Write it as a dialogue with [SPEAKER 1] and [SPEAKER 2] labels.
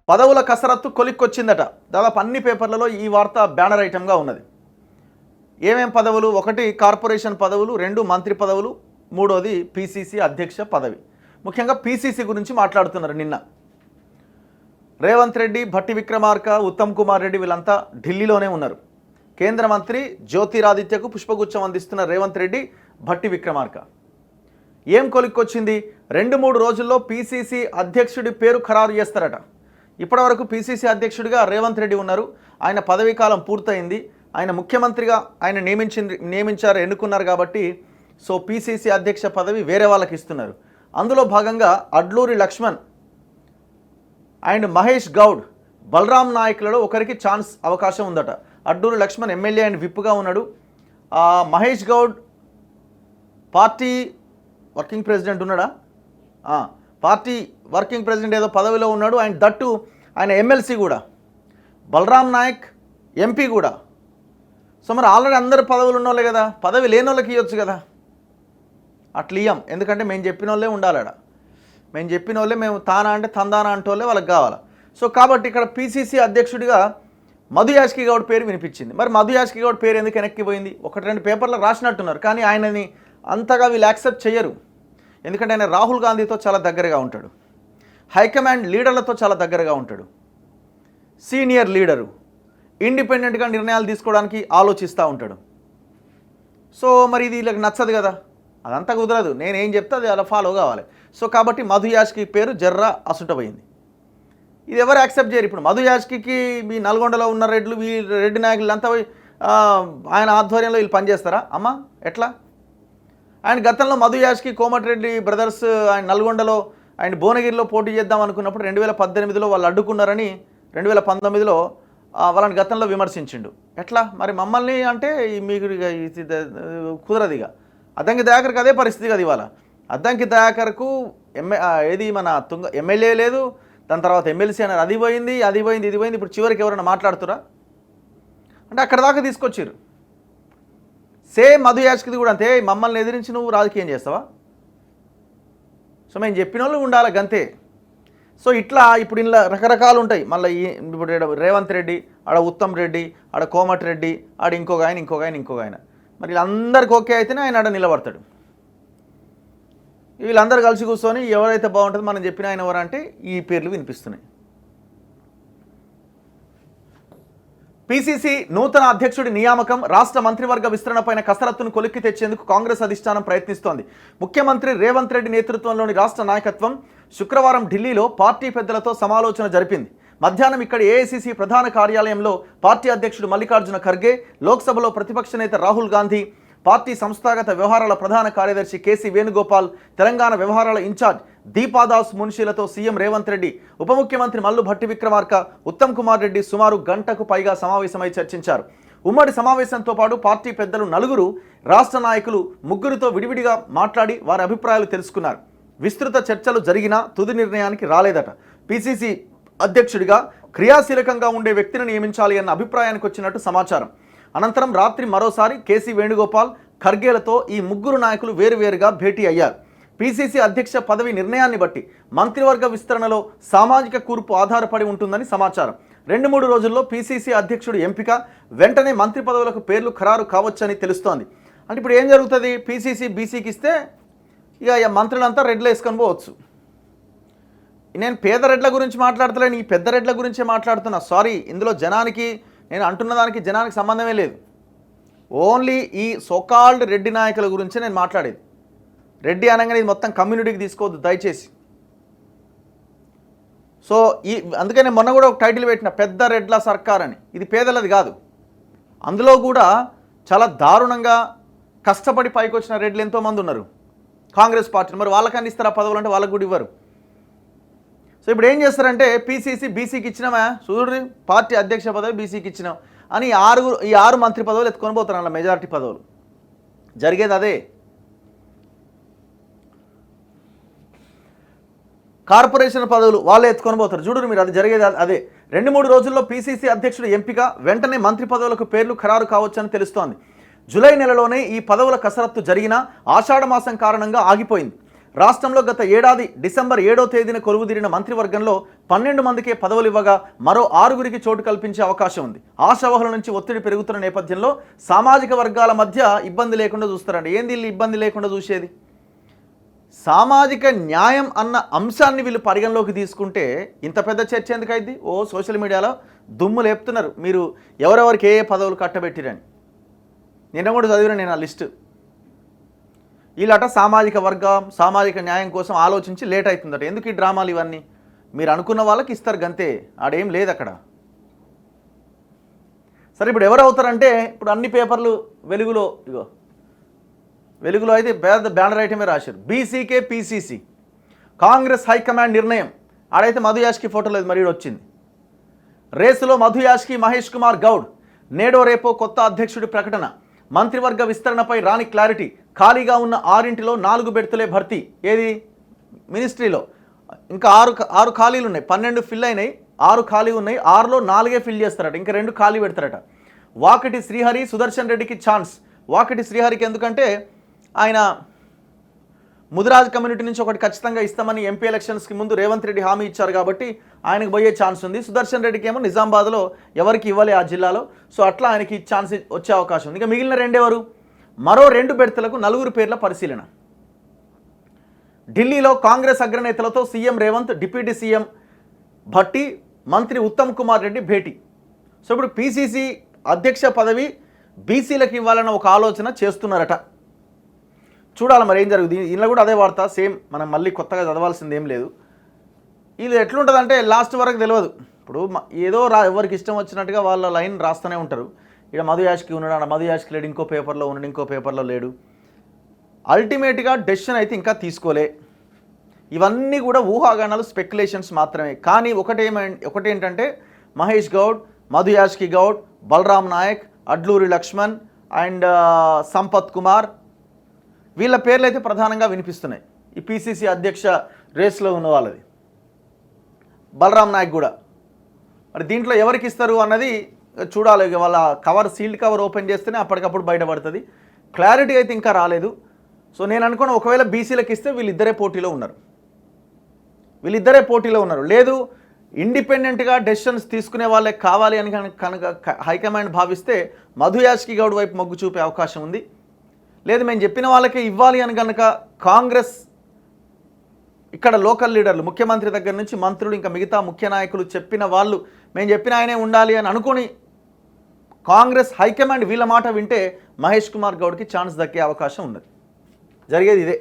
[SPEAKER 1] పదవుల కసరత్తు కొలిక్కొచ్చిందట. దాదాపు అన్ని పేపర్లలో ఈ వార్త బ్యానర్ ఐటమ్గా ఉన్నది. ఏమేం పదవులు? 1 కార్పొరేషన్ పదవులు, 2 మంత్రి పదవులు, 3వది పిసిసి అధ్యక్ష పదవి. ముఖ్యంగా పిసిసి గురించి మాట్లాడుతున్నారు. నిన్న రేవంత్ రెడ్డి, భట్టి విక్రమార్క, ఉత్తమ్ కుమార్ రెడ్డి వీళ్ళంతా ఢిల్లీలోనే ఉన్నారు. కేంద్ర మంత్రి జ్యోతిరాదిత్యకు పుష్పగుచ్చం అందిస్తున్న రేవంత్ రెడ్డి, భట్టి విక్రమార్క. ఏం కొలిక్కొచ్చింది? 2-3 రోజుల్లో పిసిసి అధ్యక్షుడి పేరు ఖరారు చేస్తారట. ఇప్పటివరకు పిసిసి అధ్యక్షుడిగా రేవంత్ రెడ్డి ఉన్నారు. ఆయన పదవీ కాలం పూర్తయింది. ఆయన ముఖ్యమంత్రిగా ఆయన నియమించారు, ఎన్నుకున్నారు కాబట్టి సో పిసిసి అధ్యక్ష పదవి వేరే వాళ్ళకి ఇస్తున్నారు. అందులో భాగంగా అడ్లూరి లక్ష్మణ్ అండ్ మహేష్ గౌడ్, బలరాం నాయక్లలో ఒకరికి ఛాన్స్ అవకాశం ఉందట. అడ్లూరి లక్ష్మణ్ ఎమ్మెల్యే అండ్ విప్గా ఉన్నాడు. Mahesh Goud party working president ఉన్నాడా? పార్టీ వర్కింగ్ ప్రెసిడెంట్ ఏదో పదవిలో ఉన్నాడు. అండ్ దట్టు ఆయన ఎమ్మెల్సీ కూడా. బలరాం నాయక్ ఎంపీ కూడా. సో మరి ఆల్రెడీ అందరు పదవులు ఉన్న వాళ్ళే కదా, పదవి లేని వాళ్ళకి ఇవ్వచ్చు కదా. అట్లా ఇయ్యం, ఎందుకంటే మేము చెప్పిన వాళ్ళే ఉండాలడ. మేము చెప్పిన వాళ్ళే, మేము తానా అంటే తందానా అంటే వాళ్ళే వాళ్ళకి కావాలి. సో కాబట్టి ఇక్కడ పిసిసి అధ్యక్షుడిగా మధు యాష్కి గౌడ్ పేరు వినిపించింది. మరి మధు యాష్కి గౌడ్ పేరు ఎందుకు వెనక్కిపోయింది? 1-2 పేపర్లో రాసినట్టున్నారు, కానీ ఆయనని అంతగా వీళ్ళు యాక్సెప్ట్ చేయరు. ఎందుకంటే ఆయన రాహుల్ గాంధీతో చాలా దగ్గరగా ఉంటాడు, హైకమాండ్ లీడర్లతో చాలా దగ్గరగా ఉంటాడు, సీనియర్ లీడరు, ఇండిపెండెంట్గా నిర్ణయాలు తీసుకోవడానికి ఆలోచిస్తూ ఉంటాడు. సో మరి ఇది వీళ్ళకి నచ్చదు కదా, అదంతా కుదరదు. నేనేం చెప్తే అది అలా ఫాలో కావాలి. సో కాబట్టి మధు యాష్కి పేరు జర్రా అసుటపోయింది. ఇది ఎవరు యాక్సెప్ట్ చేయరు. ఇప్పుడు మధు యాష్కి మీ నల్గొండలో ఉన్న రెడ్డి నాయకులు అంతా ఆయన ఆధ్వర్యంలో వీళ్ళు పనిచేస్తారా అమ్మ? ఎట్లా? ఆయన గతంలో మధు యాష్కి, కోమటిరెడ్డి బ్రదర్స్ ఆయన నల్గొండలో ఆయన భువనగిరిలో పోటీ చేద్దాం అనుకున్నప్పుడు 2018లో వాళ్ళు అడ్డుకున్నారని 2019లో వాళ్ళని గతంలో విమర్శించిండు. ఎట్లా మరి మమ్మల్ని అంటే మీకు కుదరదు. ఇక అద్దంకి దయాకర్కి అదే పరిస్థితి కదా ఇవాళ. అద్దంకి దయాకర్కు ఏది మన ఎమ్మెల్యే లేదు, దాని తర్వాత ఎమ్మెల్సీ అన్నారు, అది పోయింది ఇది పోయింది. ఇప్పుడు చివరికి ఎవరైనా మాట్లాడుతురా అంటే అక్కడ దాకా తీసుకొచ్చారు. సేమ్ మధు యాష్కిది కూడా అంతే. మమ్మల్ని ఎదిరించి నువ్వు రాజకీయం చేస్తావా? సో మేము చెప్పిన వాళ్ళు ఉండాలి గంతే. సో ఇట్లా ఇప్పుడు ఇలా రకరకాలు ఉంటాయి. మళ్ళీ ఇప్పుడు రేవంత్ రెడ్డి, ఆడ ఉత్తమ్ రెడ్డి, ఆడ కోమటిరెడ్డి, ఆడ ఇంకొక ఆయన. మరి వీళ్ళందరికీ ఓకే అయితేనే ఆయన ఆడ నిలబడతాడు. వీళ్ళందరూ కలిసి కూర్చొని ఎవరైతే బాగుంటుందో మనం చెప్పిన ఆయన ఎవరంటే ఈ పేర్లు వినిపిస్తున్నాయి. పిసిసి నూతన అధ్యక్షుడి నియామకం, రాష్ట్ర మంత్రివర్గ విస్తరణపైన కసరత్తును కొలిక్కి తెచ్చేందుకు కాంగ్రెస్ అధిష్టానం ప్రయత్నిస్తోంది. ముఖ్యమంత్రి రేవంత్ రెడ్డి నేతృత్వంలోని రాష్ట్ర నాయకత్వం శుక్రవారం ఢిల్లీలో పార్టీ పెద్దలతో సమాలోచన జరిపింది. మధ్యాహ్నం ఇక్కడ ఏఐసిసి ప్రధాన కార్యాలయంలో పార్టీ అధ్యక్షుడు మల్లికార్జున ఖర్గే, లోక్సభలో ప్రతిపక్ష నేత రాహుల్ గాంధీ, పార్టీ సంస్థాగత వ్యవహారాల ప్రధాన కార్యదర్శి కేసీ వేణుగోపాల్, తెలంగాణ వ్యవహారాల ఇన్ఛార్జ్ దీపాదాస్ మున్షీలతో సీఎం రేవంత్ రెడ్డి, ఉప ముఖ్యమంత్రి మల్లు భట్టి విక్రమార్క, ఉత్తమ్ కుమార్ రెడ్డి సుమారు గంటకు పైగా సమావేశమై చర్చించారు. ఉమ్మడి సమావేశంతో పాటు పార్టీ పెద్దలు 4 రాష్ట్ర నాయకులు 3తో విడివిడిగా మాట్లాడి వారి అభిప్రాయాలు తెలుసుకున్నారు. విస్తృత చర్చలు జరిగినా తుది నిర్ణయానికి రాలేదట. పిసిసి అధ్యక్షుడిగా క్రియాశీలకంగా ఉండే వ్యక్తిని నియమించాలి అన్న అభిప్రాయానికి వచ్చినట్టు సమాచారం. అనంతరం రాత్రి మరోసారి కేసీ వేణుగోపాల్, ఖర్గేలతో ఈ 3 నాయకులు వేరువేరుగా భేటీ అయ్యారు. పిసిసి అధ్యక్ష పదవి నిర్ణయాన్ని బట్టి మంత్రివర్గ విస్తరణలో సామాజిక కూర్పు ఆధారపడి ఉంటుందని సమాచారం. 2-3 రోజుల్లో పిసిసి అధ్యక్షుడు ఎంపిక, వెంటనే మంత్రి పదవులకు పేర్లు ఖరారు కావచ్చని తెలుస్తోంది. అంటే ఇప్పుడు ఏం జరుగుతుంది? పిసిసి బీసీకి ఇస్తే ఇక మంత్రులంతా రెడ్లు వేసుకొని పోవచ్చు. నేను పేద రెడ్ల గురించి మాట్లాడతలేను, ఈ పెద్ద రెడ్ల గురించే మాట్లాడుతున్నా. సారీ, ఇందులో జనానికి నేను అంటున్న దానికి జనానికి సంబంధమే లేదు. ఓన్లీ ఈ సోకాల్డ్ రెడ్డి నాయకుల గురించే నేను మాట్లాడేది. రెడ్డి అనగానే ఇది మొత్తం కమ్యూనిటీకి తీసుకోవద్దు దయచేసి. సో అందుకనే మొన్న కూడా ఒక టైటిల్ పెట్టిన, పెద్ద రెడ్ల సర్కార్ అని. ఇది పేదలది కాదు. అందులో కూడా చాలా దారుణంగా కష్టపడి పైకి వచ్చిన రెడ్లు ఎంతోమంది ఉన్నారు కాంగ్రెస్ పార్టీ. మరి వాళ్ళకన్నా ఇస్తారా పదవులు అంటే వాళ్ళకు కూడా ఇవ్వరు. సో ఇప్పుడు ఏం చేస్తారంటే పిసిసి బీసీకి ఇచ్చినామా చూడండి, పార్టీ అధ్యక్ష పదవి బీసీకి ఇచ్చినాం అని ఈ 6 మంత్రి పదవులు ఎత్తుకొని పోతారు. అలా మెజారిటీ పదవులు జరిగేది అదే. కార్పొరేషన్ పదవులు వాళ్ళే ఎత్తుకొని పోతారు. చూడరు మీరు, అది జరిగేది అదే. 2-3 రోజుల్లో పిసిసి అధ్యక్షుడు ఎంపిక, వెంటనే మంత్రి పదవులకు పేర్లు ఖరారు కావచ్చని తెలుస్తోంది. జూలై నెలలోనే ఈ పదవుల కసరత్తు జరిగినా ఆషాఢ మాసం కారణంగా ఆగిపోయింది. రాష్ట్రంలో గత ఏడాది డిసెంబర్ 7వ తేదీన కొలువుదీరిన మంత్రివర్గంలో 12 మందికే పదవులు ఇవ్వగా మరో 6గురికి చోటు కల్పించే అవకాశం ఉంది. ఆశావహుల నుంచి ఒత్తిడి పెరుగుతున్న నేపథ్యంలో సామాజిక వర్గాల మధ్య ఇబ్బంది లేకుండా చూస్తారండి. ఏంది వీళ్ళు ఇబ్బంది లేకుండా చూసేది? సామాజిక న్యాయం అన్న అంశాన్ని వీళ్ళు పరిగణలోకి తీసుకుంటే ఇంత పెద్ద చర్చ ఎందుకైంది? సోషల్ మీడియాలో దుమ్ము లేపుతున్నారు మీరు ఎవరెవరికి ఏ పదవులు కట్టబెట్టిరని. నిన్న కూడా చదివిన నేను ఆ లిస్టు. వీళ్ళట సామాజిక వర్గం సామాజిక న్యాయం కోసం ఆలోచించి లేట్ అవుతుందట. ఎందుకు ఈ డ్రామాలు ఇవన్నీ? మీరు అనుకున్న వాళ్ళకి ఇస్తారు గంతే, ఆడేం లేదు అక్కడ. సరే, ఇప్పుడు ఎవరు అవుతారంటే ఇప్పుడు అన్ని పేపర్లు వెలుగులో అయితే పెద్ద బ్యానర్ ఐటమే రాశారు. బీసీకే పీసీసీ కాంగ్రెస్ హైకమాండ్ నిర్ణయం. ఆడైతే మధు యాష్కి ఫోటో లేదు, మరి వచ్చింది. రేసులో మధు యాష్కి మహేష్ కుమార్ గౌడ్. నేడో రేపో కొత్త అధ్యక్షుడి ప్రకటన. మంత్రివర్గ విస్తరణపై రాని క్లారిటీ. ఖాళీగా ఉన్న 6 4 బెర్తులే భర్తీ. ఏది? మినిస్ట్రీలో ఇంకా 6 ఖాళీలు ఉన్నాయి. 12 ఫిల్ అయినాయి, 6 ఖాళీ ఉన్నాయి. 6లో 4 ఫిల్ చేస్తారట, ఇంకా 2 ఖాళీ పెడతారట. వాకటి శ్రీహరి సుదర్శన్ రెడ్డికి ఛాన్స్. వాకటి శ్రీహరికి ఎందుకంటే ఆయన ముదిరాజ్ కమ్యూనిటీ నుంచి ఒకటి ఖచ్చితంగా ఇస్తామని ఎంపీ ఎలక్షన్స్కి ముందు రేవంత్ రెడ్డి హామీ ఇచ్చారు కాబట్టి ఆయనకు పోయే ఛాన్స్ ఉంది. సుదర్శన్ రెడ్డికి ఏమో నిజామాబాద్లో ఎవరికి ఇవ్వాలి ఆ జిల్లాలో, సో అట్లా ఆయనకి ఛాన్స్ వచ్చే అవకాశం ఉంది. ఇంకా మిగిలిన 2 ఎవరు? మరో 2 బెర్తులకు 4 పేర్ల పరిశీలన. ఢిల్లీలో కాంగ్రెస్ అగ్రనేతలతో CM Revanth, deputy CM Bhatti, మంత్రి ఉత్తమ్ కుమార్ రెడ్డి భేటీ. సో ఇప్పుడు పీసీసీ అధ్యక్ష పదవి బీసీలకు ఇవ్వాలన్న ఒక ఆలోచన చేస్తున్నారట. చూడాలి మరి ఏం జరుగుతుంది. ఇందులో కూడా అదే వార్త, సేమ్. మనం మళ్ళీ కొత్తగా చదవాల్సింది ఏం లేదు. ఇది ఎట్లుంటుందంటే లాస్ట్ వరకు తెలియదు. ఇప్పుడు ఏదో ఎవరికి ఇష్టం వచ్చినట్టుగా వాళ్ళ లైన్ రాస్తూనే ఉంటారు. ఇక్కడ మధు యాష్కి ఉన్నాడు, మధు యాష్కి లేడు, ఇంకో పేపర్లో ఉన్నాడు, ఇంకో పేపర్లో లేడు. అల్టిమేట్గా డెసిషన్ అయితే ఇంకా తీసుకోలే. ఇవన్నీ కూడా ఊహాగానాలు, స్పెక్యులేషన్స్ మాత్రమే. కానీ ఒకటేంటంటే మహేష్ గౌడ్, మధు యాష్కి గౌడ్, బలరాం నాయక్, అడ్లూరి లక్ష్మణ్ అండ్ సంపత్ కుమార్, వీళ్ళ పేర్లు అయితే ప్రధానంగా వినిపిస్తున్నాయి. ఈ పీసీసీ అధ్యక్ష రేస్లో ఉన్న వాళ్ళది. బలరాం నాయక్ కూడా. మరి దీంట్లో ఎవరికి ఇస్తారు అన్నది చూడాలి. వాళ్ళ సీల్డ్ కవర్ ఓపెన్ చేస్తేనే అప్పటికప్పుడు బయటపడుతుంది. క్లారిటీ అయితే ఇంకా రాలేదు. సో నేను అనుకున్న ఒకవేళ బీసీలకు ఇస్తే వీళ్ళిద్దరే పోటీలో ఉన్నారు. లేదు ఇండిపెండెంట్గా డెసిషన్స్ తీసుకునే వాళ్ళే కావాలి అని కనుక హైకమాండ్ భావిస్తే మధు యాష్కి గౌడ్ వైపు మొగ్గు చూపే అవకాశం ఉంది. లేదు మేము చెప్పిన వాళ్ళకే ఇవ్వాలి అని కనుక కాంగ్రెస్ ఇక్కడ లోకల్ లీడర్లు, ముఖ్యమంత్రి దగ్గర నుంచి మంత్రులు, ఇంకా మిగతా ముఖ్య నాయకులు చెప్పిన వాళ్ళు మేము చెప్పిన ఆయనే ఉండాలి అని అనుకుని కాంగ్రెస్ హైకమాండ్ వీళ్ళ మాట వింటే మహేష్ కుమార్ గౌడ్కి ఛాన్స్ దక్కే అవకాశం ఉన్నది. జరిగేది ఇదే.